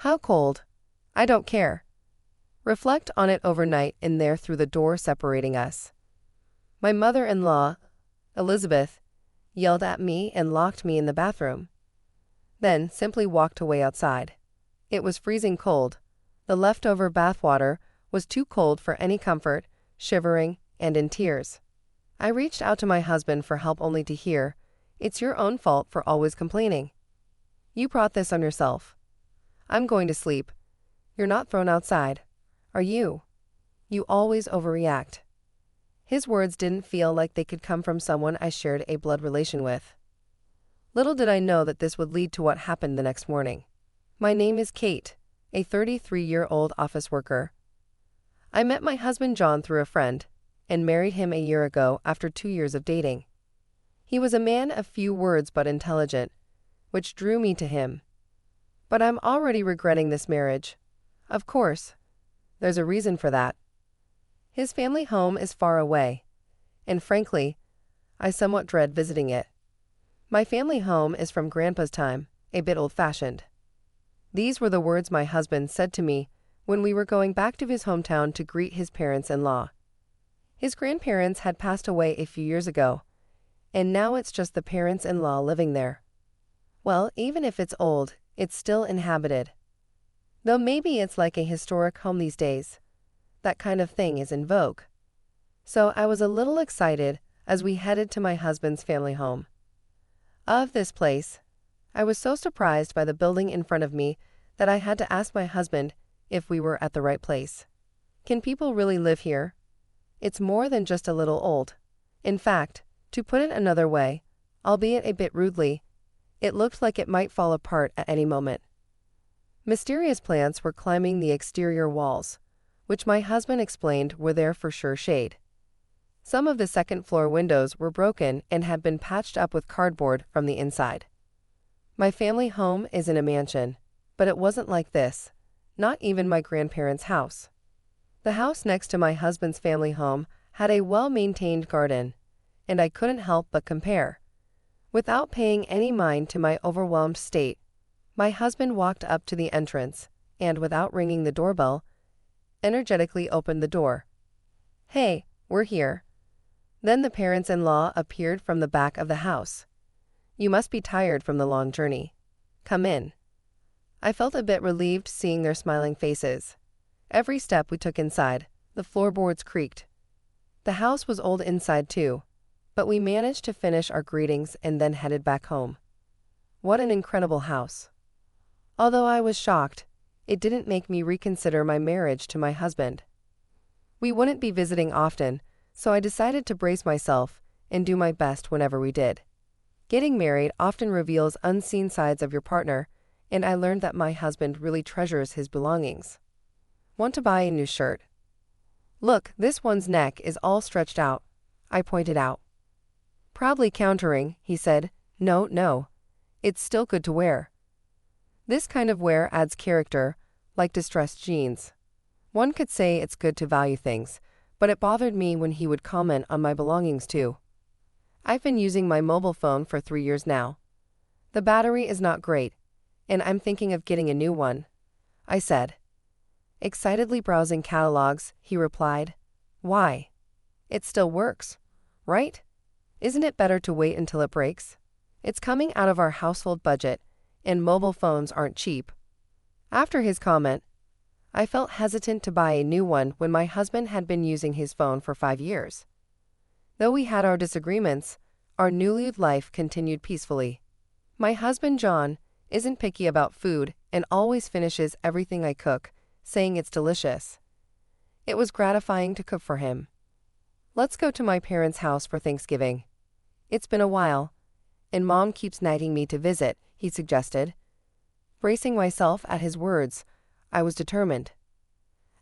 How cold? I don't care. Reflect on it overnight in there through the door separating us. My mother-in-law, Elizabeth, yelled at me and locked me in the bathroom. Then simply walked away outside. It was freezing cold. The leftover bathwater was too cold for any comfort, shivering and in tears. I reached out to my husband for help only to hear, "It's your own fault for always complaining. You brought this on yourself. I'm going to sleep. You're not thrown outside, are you? You always overreact." His words didn't feel like they could come from someone I shared a blood relation with. Little did I know that this would lead to what happened the next morning. My name is Kate, a 33-year-old office worker. I met my husband John through a friend, and married him a year ago after 2 years of dating. He was a man of few words but intelligent, which drew me to him. But I'm already regretting this marriage. Of course, there's a reason for that. His family home is far away, and frankly, I somewhat dread visiting it. My family home is from Grandpa's time, a bit old-fashioned. These were the words my husband said to me when we were going back to his hometown to greet his parents-in-law. His grandparents had passed away a few years ago, and now it's just the parents-in-law living there. Well, even if it's old, it's still inhabited. Though maybe it's like a historic home these days. That kind of thing is in vogue. So I was a little excited as we headed to my husband's family home. Of this place, I was so surprised by the building in front of me that I had to ask my husband if we were at the right place. Can people really live here? It's more than just a little old. In fact, to put it another way, albeit a bit rudely, it looked like it might fall apart at any moment. Mysterious plants were climbing the exterior walls, which my husband explained were there for sure shade. Some of the second-floor windows were broken and had been patched up with cardboard from the inside. My family home is in a mansion, but it wasn't like this, not even my grandparents' house. The house next to my husband's family home had a well-maintained garden, and I couldn't help but compare. Without paying any mind to my overwhelmed state, my husband walked up to the entrance and, without ringing the doorbell, energetically opened the door. "Hey, we're here." Then the parents-in-law appeared from the back of the house. "You must be tired from the long journey. Come in." I felt a bit relieved seeing their smiling faces. Every step we took inside, the floorboards creaked. The house was old inside too, but we managed to finish our greetings and then headed back home. What an incredible house. Although I was shocked, it didn't make me reconsider my marriage to my husband. We wouldn't be visiting often, so I decided to brace myself and do my best whenever we did. Getting married often reveals unseen sides of your partner, and I learned that my husband really treasures his belongings. "Want to buy a new shirt?" "Look, this one's neck is all stretched out," I pointed out. Proudly countering, he said, No, it's still good to wear." This kind of wear adds character, like distressed jeans. One could say it's good to value things, but it bothered me when he would comment on my belongings too. I've been using my mobile phone for 3 years now. The battery is not great, and I'm thinking of getting a new one, I said. Excitedly browsing catalogs, he replied, "Why? It still works, right? Isn't it better to wait until it breaks? It's coming out of our household budget, and mobile phones aren't cheap." After his comment, I felt hesitant to buy a new one when my husband had been using his phone for 5 years. Though we had our disagreements, our newlywed life continued peacefully. My husband John isn't picky about food and always finishes everything I cook, saying it's delicious. It was gratifying to cook for him. "Let's go to my parents' house for Thanksgiving. It's been a while, and Mom keeps nagging me to visit," he suggested. Bracing myself at his words, I was determined.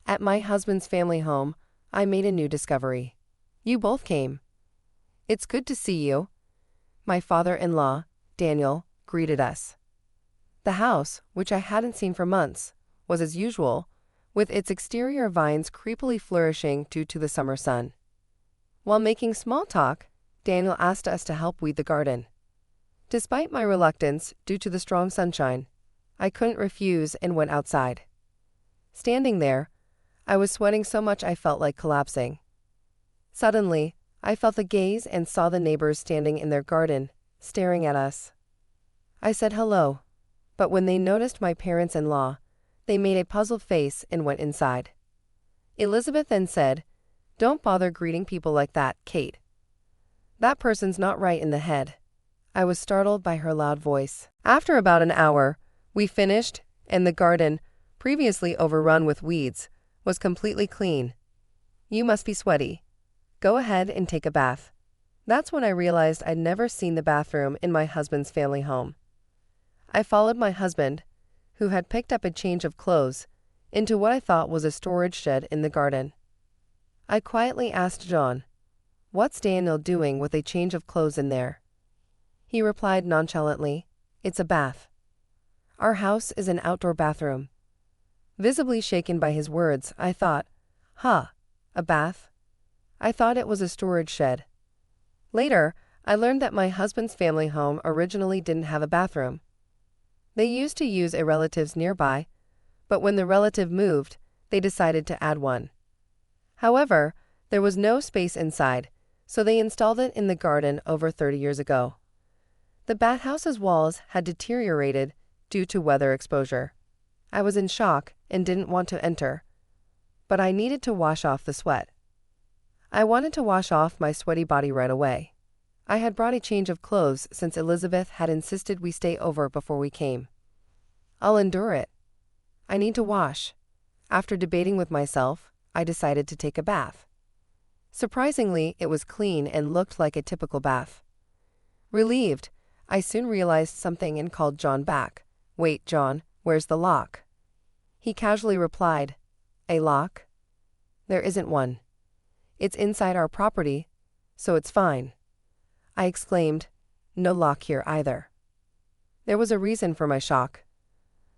At my husband's family home, I made a new discovery. You both came. "It's good to see you." My father-in-law, Daniel, greeted us. The house, which I hadn't seen for months, was as usual, with its exterior vines creepily flourishing due to the summer sun. While making small talk, Daniel asked us to help weed the garden. Despite my reluctance due to the strong sunshine, I couldn't refuse and went outside. Standing there, I was sweating so much I felt like collapsing. Suddenly, I felt a gaze and saw the neighbors standing in their garden, staring at us. I said hello, but when they noticed my parents-in-law, they made a puzzled face and went inside. Elizabeth then said, "Don't bother greeting people like that, Kate. That person's not right in the head." I was startled by her loud voice. After about an hour, we finished, and the garden, previously overrun with weeds, was completely clean. "You must be sweaty. Go ahead and take a bath." That's when I realized I'd never seen the bathroom in my husband's family home. I followed my husband, who had picked up a change of clothes, into what I thought was a storage shed in the garden. I quietly asked John, "What's Daniel doing with a change of clothes in there?" He replied nonchalantly, "It's a bath. Our house is an outdoor bathroom." Visibly shaken by his words, I thought, a bath? I thought it was a storage shed. Later, I learned that my husband's family home originally didn't have a bathroom. They used to use a relative's nearby, but when the relative moved, they decided to add one. However, there was no space inside, so they installed it in the garden over 30 years ago. The bathhouse's walls had deteriorated due to weather exposure. I was in shock and didn't want to enter, but I needed to wash off the sweat. I wanted to wash off my sweaty body right away. I had brought a change of clothes since Elizabeth had insisted we stay over before we came. I'll endure it. I need to wash. After debating with myself, I decided to take a bath. Surprisingly, it was clean and looked like a typical bath. Relieved, I soon realized something and called John back. "Wait, John, where's the lock?" He casually replied, "A lock? There isn't one. It's inside our property, so it's fine." I exclaimed, "No lock here either." There was a reason for my shock.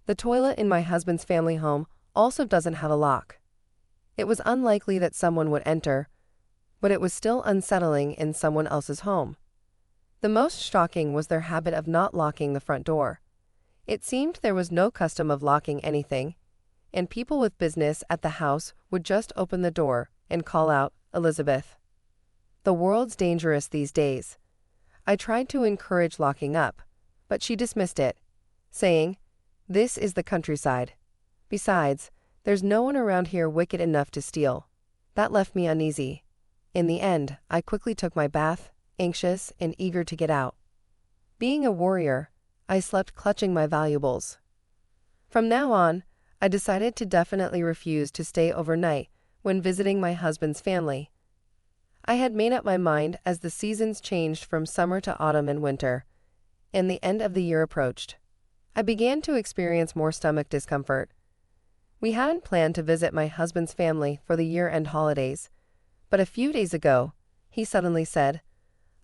The toilet in my husband's family home also doesn't have a lock. It was unlikely that someone would enter, but it was still unsettling in someone else's home. The most shocking was their habit of not locking the front door. It seemed there was no custom of locking anything, and people with business at the house would just open the door and call out, "Elizabeth." The world's dangerous these days. I tried to encourage locking up, but she dismissed it, saying, "This is the countryside. Besides, there's no one around here wicked enough to steal." That left me uneasy. In the end, I quickly took my bath, anxious and eager to get out. Being a warrior, I slept clutching my valuables. From now on, I decided to definitely refuse to stay overnight when visiting my husband's family. I had made up my mind as the seasons changed from summer to autumn and winter, and the end of the year approached. I began to experience more stomach discomfort. We hadn't planned to visit my husband's family for the year-end holidays, but a few days ago, he suddenly said,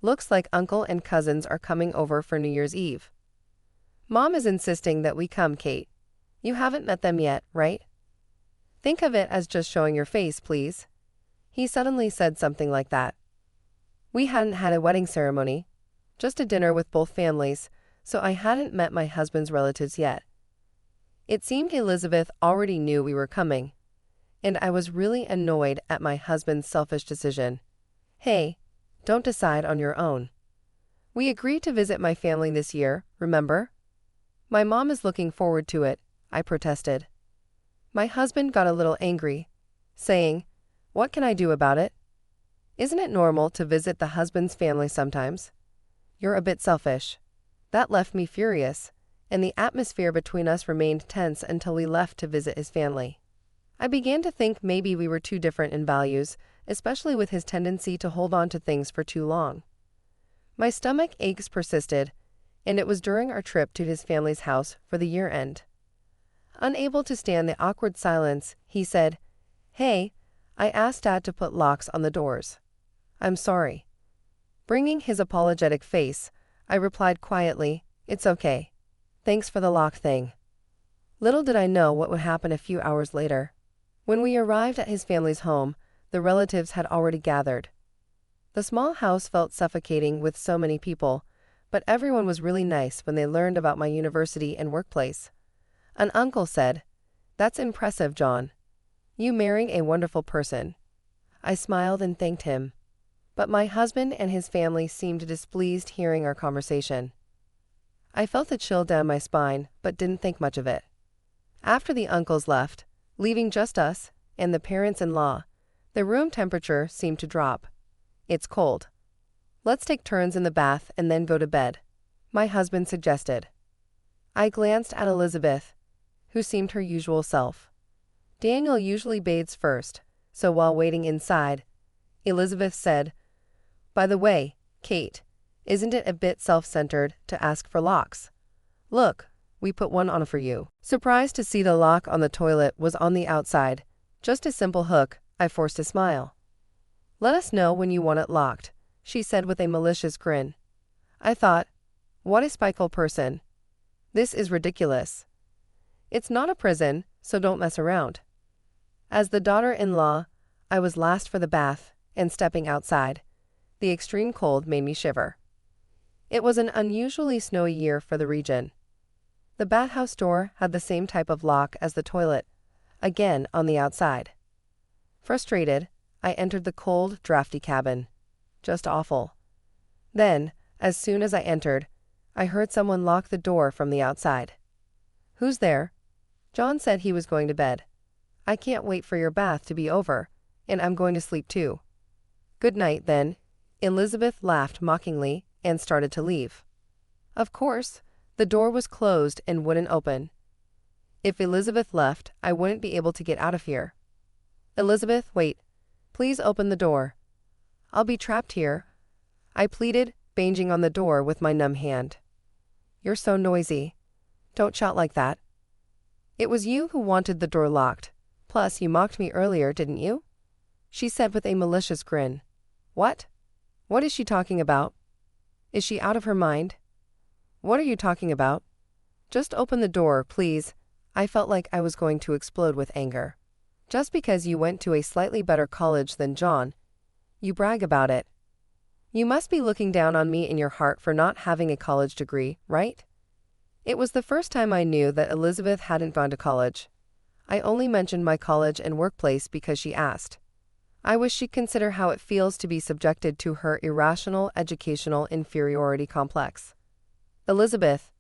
"Looks like Uncle and cousins are coming over for New Year's Eve. Mom is insisting that we come, Kate. You haven't met them yet, right? Think of it as just showing your face, please." He suddenly said something like that. We hadn't had a wedding ceremony, just a dinner with both families, so I hadn't met my husband's relatives yet. It seemed Elizabeth already knew we were coming, and I was really annoyed at my husband's selfish decision. "Hey, don't decide on your own. We agreed to visit my family this year, remember? My mom is looking forward to it," I protested. My husband got a little angry, saying, "What can I do about it? Isn't it normal to visit the husband's family sometimes? You're a bit selfish." That left me furious, and the atmosphere between us remained tense until we left to visit his family. I began to think maybe we were too different in values, especially with his tendency to hold on to things for too long. My stomach aches persisted, and it was during our trip to his family's house for the year-end. Unable to stand the awkward silence, he said, "Hey, I asked Dad to put locks on the doors. I'm sorry." Bringing his apologetic face, I replied quietly, "It's okay. Thanks for the lock thing." Little did I know what would happen a few hours later. When we arrived at his family's home, the relatives had already gathered. The small house felt suffocating with so many people, but everyone was really nice when they learned about my university and workplace. An uncle said, "That's impressive, John. You marrying a wonderful person." I smiled and thanked him. But my husband and his family seemed displeased hearing our conversation. I felt a chill down my spine, but didn't think much of it. After the uncles left, leaving just us and the parents-in-law, the room temperature seemed to drop. "It's cold. Let's take turns in the bath and then go to bed," my husband suggested. I glanced at Elizabeth, who seemed her usual self. Daniel usually bathes first, so while waiting inside, Elizabeth said, "By the way, Kate, isn't it a bit self-centered to ask for locks? Look, we put one on for you." Surprised to see the lock on the toilet was on the outside, just a simple hook, I forced a smile. "Let us know when you want it locked," she said with a malicious grin. I thought, what a spiteful person. This is ridiculous. It's not a prison, so don't mess around. As the daughter-in-law, I was last for the bath, and stepping outside, the extreme cold made me shiver. It was an unusually snowy year for the region. The bathhouse door had the same type of lock as the toilet, again on the outside. Frustrated, I entered the cold, drafty cabin. Just awful. Then, as soon as I entered, I heard someone lock the door from the outside. "Who's there?" "John said he was going to bed." "I can't wait for your bath to be over, and I'm going to sleep too." "Good night, then." Elizabeth laughed mockingly and started to leave. Of course, the door was closed and wouldn't open. If Elizabeth left, I wouldn't be able to get out of here. "Elizabeth, wait. Please open the door. I'll be trapped here," I pleaded, banging on the door with my numb hand. "You're so noisy. Don't shout like that. It was you who wanted the door locked. Plus, you mocked me earlier, didn't you?" she said with a malicious grin. "What? What is she talking about? Is she out of her mind? What are you talking about? Just open the door, please." I felt like I was going to explode with anger. "Just because you went to a slightly better college than John, you brag about it. You must be looking down on me in your heart for not having a college degree, right?" It was the first time I knew that Elizabeth hadn't gone to college. I only mentioned my college and workplace because she asked. I wish she'd consider how it feels to be subjected to her irrational educational inferiority complex. "Elizabeth,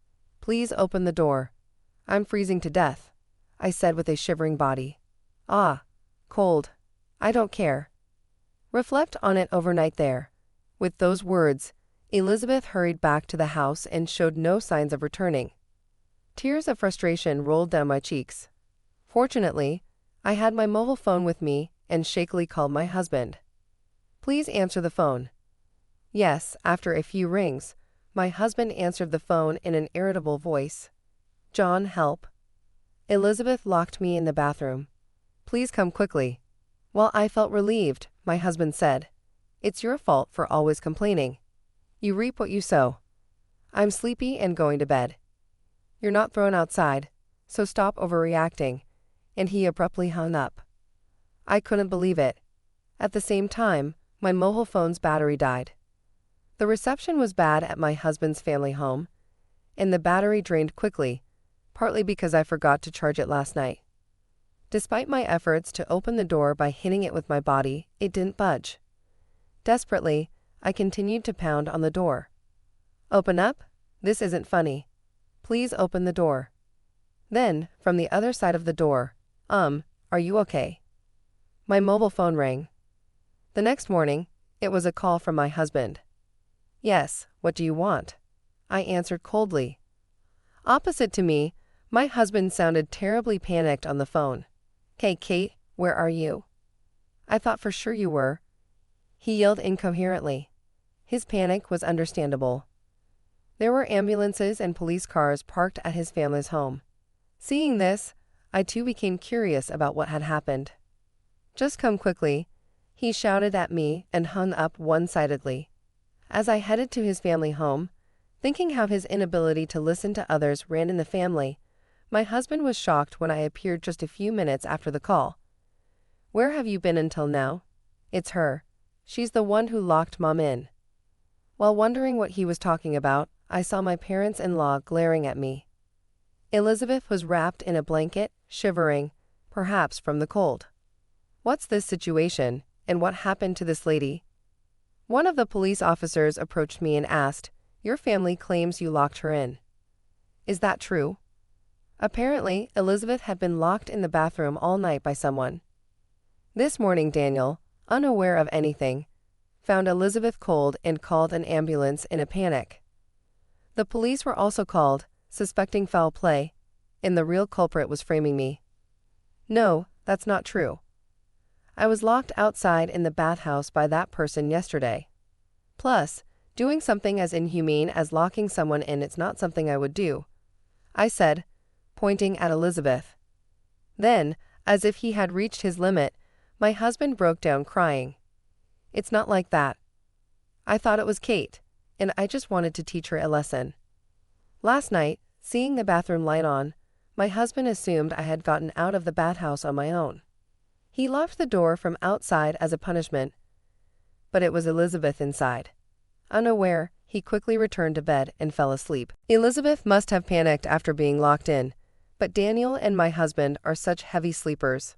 please open the door. I'm freezing to death," I said with a shivering body. "Ah, cold. I don't care. Reflect on it overnight there." With those words, Elizabeth hurried back to the house and showed no signs of returning. Tears of frustration rolled down my cheeks. Fortunately, I had my mobile phone with me and shakily called my husband. "Please answer the phone." Yes, after a few rings, my husband answered the phone in an irritable voice. "John, help. Elizabeth locked me in the bathroom. Please come quickly." While I felt relieved, my husband said, "It's your fault for always complaining. You reap what you sow. I'm sleepy and going to bed. You're not thrown outside, so stop overreacting," and he abruptly hung up. I couldn't believe it. At the same time, my mobile phone's battery died. The reception was bad at my husband's family home, and the battery drained quickly, partly because I forgot to charge it last night. Despite my efforts to open the door by hitting it with my body, it didn't budge. Desperately, I continued to pound on the door. "Open up? This isn't funny. Please open the door." Then, from the other side of the door, "Are you okay?" My mobile phone rang. The next morning, it was a call from my husband. "Yes, what do you want?" I answered coldly. Opposite to me, my husband sounded terribly panicked on the phone. "Hey, Kate, where are you? I thought for sure you were." He yelled incoherently. His panic was understandable. There were ambulances and police cars parked at his family's home. Seeing this, I too became curious about what had happened. "Just come quickly," he shouted at me and hung up one-sidedly. As I headed to his family home, thinking how his inability to listen to others ran in the family, my husband was shocked when I appeared just a few minutes after the call. "Where have you been until now?" "It's her. She's the one who locked Mom in." While wondering what he was talking about, I saw my parents-in-law glaring at me. Elizabeth was wrapped in a blanket, shivering, perhaps from the cold. "What's this situation, and what happened to this lady?" One of the police officers approached me and asked, "Your family claims you locked her in. Is that true?" Apparently, Elizabeth had been locked in the bathroom all night by someone. This morning Daniel, unaware of anything, found Elizabeth cold and called an ambulance in a panic. The police were also called, suspecting foul play, and the real culprit was framing me. No, that's not true. I was locked outside in the bathhouse by that person yesterday. Plus, doing something as inhumane as locking someone in is not something I would do, I said, pointing at Elizabeth. Then, as if he had reached his limit, my husband broke down crying. "It's not like that. I thought it was Kate, and I just wanted to teach her a lesson." Last night, seeing the bathroom light on, my husband assumed I had gotten out of the bathhouse on my own. He locked the door from outside as a punishment, but it was Elizabeth inside. Unaware, he quickly returned to bed and fell asleep. Elizabeth must have panicked after being locked in, but Daniel and my husband are such heavy sleepers.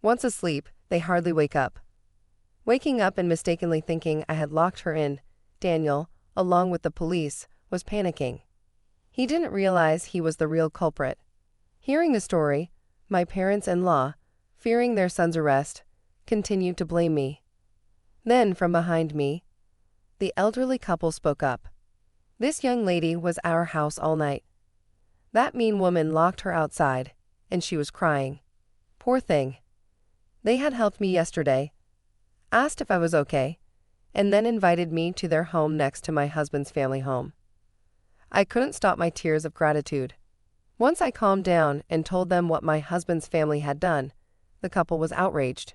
Once asleep, they hardly wake up. Waking up and mistakenly thinking I had locked her in, Daniel, along with the police, was panicking. He didn't realize he was the real culprit. Hearing the story, my parents-in-law, fearing their son's arrest, continued to blame me. Then, from behind me, the elderly couple spoke up. "This young lady was at our house all night. That mean woman locked her outside, and she was crying. Poor thing. They had helped me yesterday, asked if I was okay, and then invited me to their home next to my husband's family home." I couldn't stop my tears of gratitude. Once I calmed down and told them what my husband's family had done, the couple was outraged.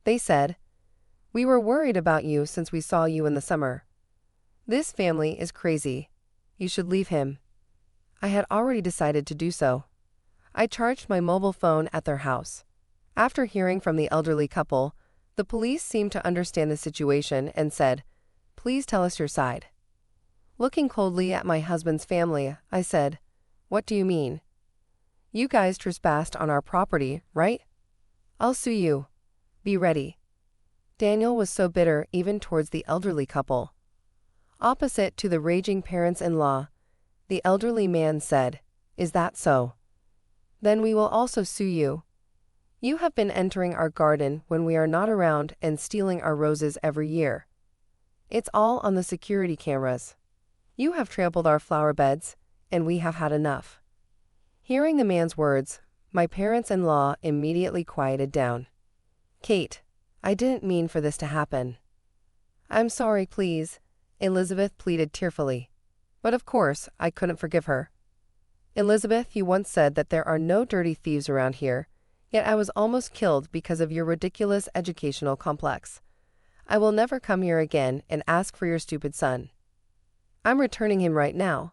They said, "We were worried about you since we saw you in the summer. This family is crazy. You should leave him." I had already decided to do so. I charged my mobile phone at their house. After hearing from the elderly couple, the police seemed to understand the situation and said, "Please tell us your side." Looking coldly at my husband's family, I said, "What do you mean? You guys trespassed on our property, right? I'll sue you. Be ready." Daniel was so bitter even towards the elderly couple. Opposite to the raging parents-in-law, the elderly man said, "Is that so? Then we will also sue you. You have been entering our garden when we are not around and stealing our roses every year. It's all on the security cameras. You have trampled our flower beds, and we have had enough." Hearing the man's words, my parents-in-law immediately quieted down. "Kate, I didn't mean for this to happen." "I'm sorry, please," Elizabeth pleaded tearfully. But of course, I couldn't forgive her. "Elizabeth, you once said that there are no dirty thieves around here, yet I was almost killed because of your ridiculous educational complex. I will never come here again and ask for your stupid son. I'm returning him right now."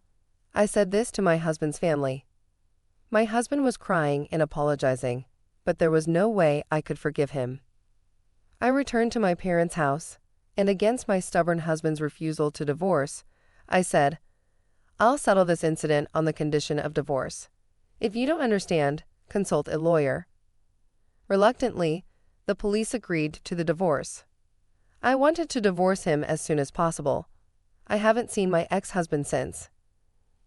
I said this to my husband's family. My husband was crying and apologizing, but there was no way I could forgive him. I returned to my parents' house, and against my stubborn husband's refusal to divorce, I said, "I'll settle this incident on the condition of divorce. If you don't understand, consult a lawyer." Reluctantly, the police agreed to the divorce. I wanted to divorce him as soon as possible. I haven't seen my ex-husband since.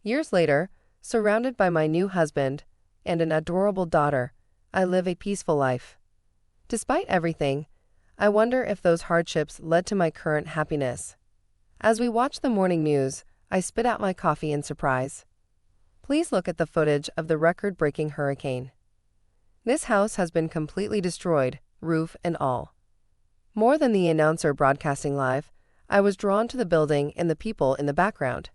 Years later, surrounded by my new husband and an adorable daughter, I live a peaceful life. Despite everything, I wonder if those hardships led to my current happiness. As we watch the morning news, I spit out my coffee in surprise. Please look at the footage of the record-breaking hurricane. This house has been completely destroyed, roof and all. More than the announcer broadcasting live, I was drawn to the building and the people in the background.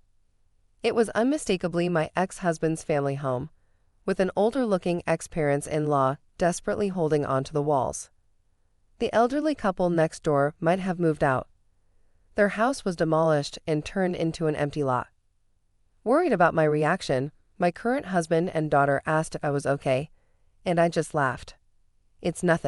It was unmistakably my ex-husband's family home, with an older-looking ex-parents-in-law desperately holding on to the walls. The elderly couple next door might have moved out. Their house was demolished and turned into an empty lot. Worried about my reaction, my current husband and daughter asked if I was okay, and I just laughed. "It's nothing."